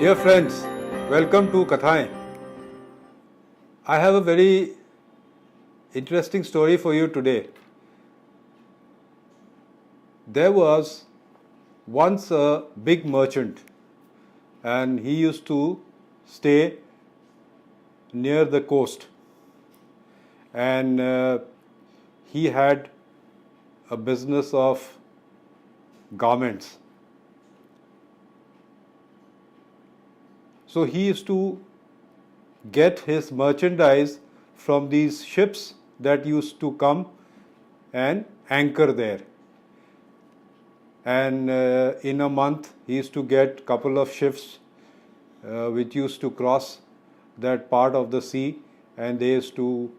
Dear friends, welcome to Kathayein. I have a very interesting story for you today. There was once a big merchant and he used to stay near the coast, and he had a business of garments. So he used to get his merchandise from these ships that used to come and anchor there. And in a month, he used to get a couple of ships which used to cross that part of the sea, and they used to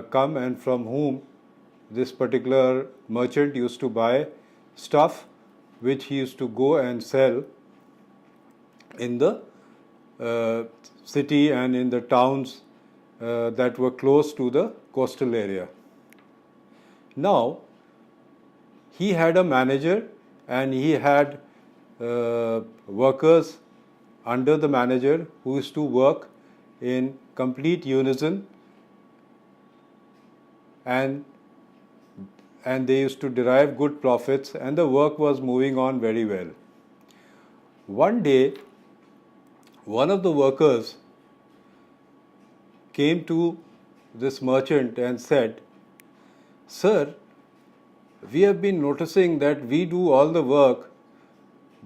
come, and from whom this particular merchant used to buy stuff which he used to go and sell in the city and in the towns that were close to the coastal area. Now, he had a manager and he had workers under the manager who used to work in complete unison, and they used to derive good profits, and the work was moving on very well. One day, one of the workers came to this merchant and said, "Sir, we have been noticing that we do all the work,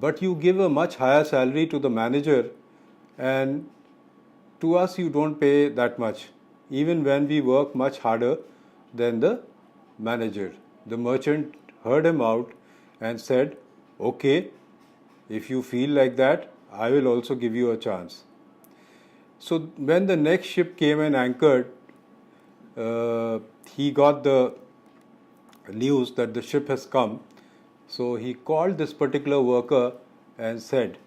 but you give a much higher salary to the manager, and to us you don't pay that much, even when we work much harder than the manager." The merchant heard him out and said, "Okay, if you feel like that, I will also give you a chance." So when the next ship came and anchored, he got the news that the ship has come. So he called this particular worker and said,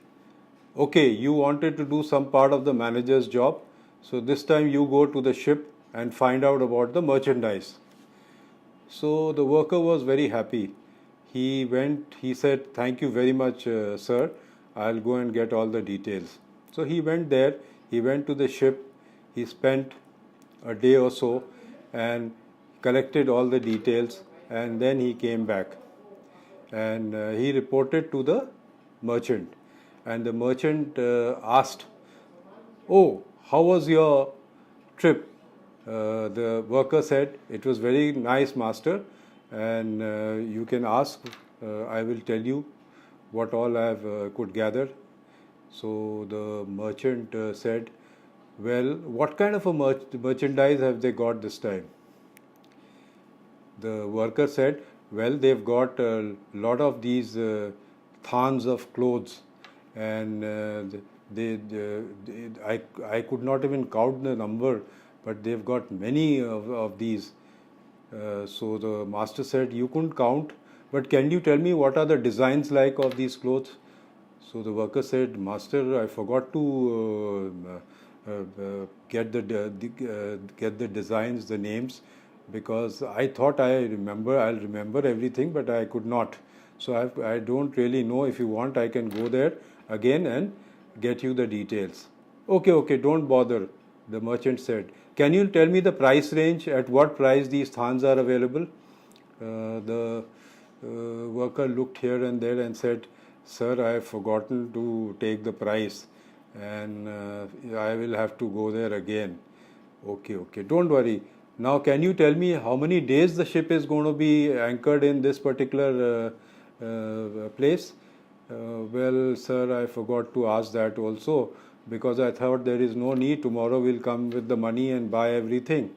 "Okay, you wanted to do some part of the manager's job, so this time you go to the ship and find out about the merchandise." So the worker was very happy. He went, he said, "Thank you very much, sir. I'll go and get all the details." So he went there, he went to the ship, he spent a day or so and collected all the details, and then he came back and he reported to the merchant. And the merchant asked, "Oh, how was your trip?" The worker said, "It was very nice, master, and you can ask, I will tell you what all I have could gather." So the merchant said, "Well, what kind of a merchandise have they got this time?" The worker said, "Well, they've got a lot of these thans of clothes, and I could not even count the number, but they've got many of these." So the master said, "You couldn't count, but can you tell me what are the designs like of these clothes?" So the worker said, "Master, I forgot to get the designs, the names, because I thought I'll remember everything, but I could not. So I don't really know. If you want, I can go there again and get you the details." Okay, don't bother," the merchant said. "Can you tell me the price range, at what price these thans are available?" The worker looked here and there and said, "Sir, I have forgotten to take the price, and I will have to go there again." Okay, don't worry. Now, can you tell me how many days the ship is going to be anchored in this particular place? "Well, sir, I forgot to ask that also, because I thought there is no need. Tomorrow we'll come with the money and buy everything."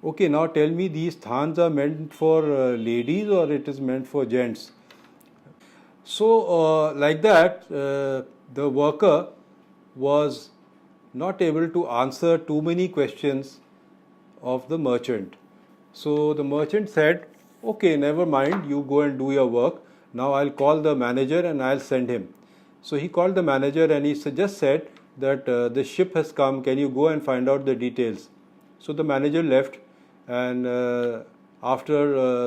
Okay, now tell me, these thans are meant for ladies or it is meant for gents? So like that, the worker was not able to answer too many questions of the merchant. So the merchant said, "Okay, never mind, you go and do your work. Now I'll call the manager and I'll send him." So he called the manager and he just said that the ship has come, can you go and find out the details? So the manager left, and after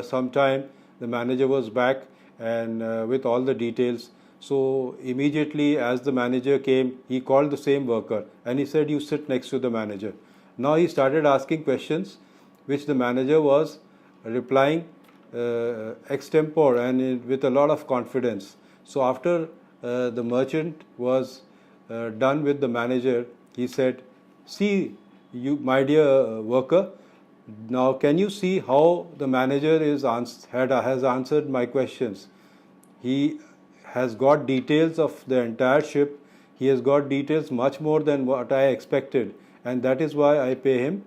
some time the manager was back and with all the details. So immediately as the manager came, he called the same worker and he said, "You sit next to the manager." Now he started asking questions which the manager was replying extempore and with a lot of confidence. So after the merchant was done with the manager, he said, "See, you, my dear worker, now can you see how the manager has answered my questions? He has got details of the entire ship. He has got details much more than what I expected, and that is why I pay him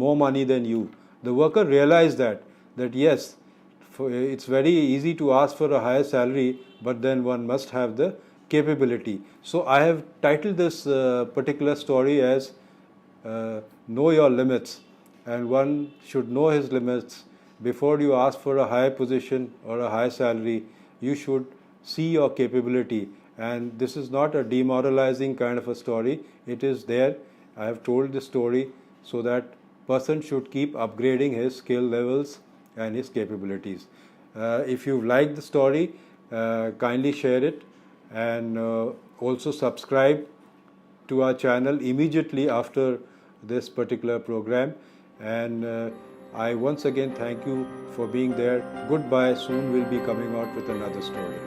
more money than you." The worker realized that yes, it's very easy to ask for a higher salary, but then one must have the capability. So I have titled this particular story as "Know Your Limits," and one should know his limits before you ask for a higher position or a higher salary. You should see your capability, and this is not a demoralizing kind of a story. It is there. I have told this story so that person should keep upgrading his skill levels and his capabilities. If you like the story, kindly share it, and also subscribe to our channel immediately after this particular program. And I once again thank you for being there. Goodbye. Soon we'll be coming out with another story.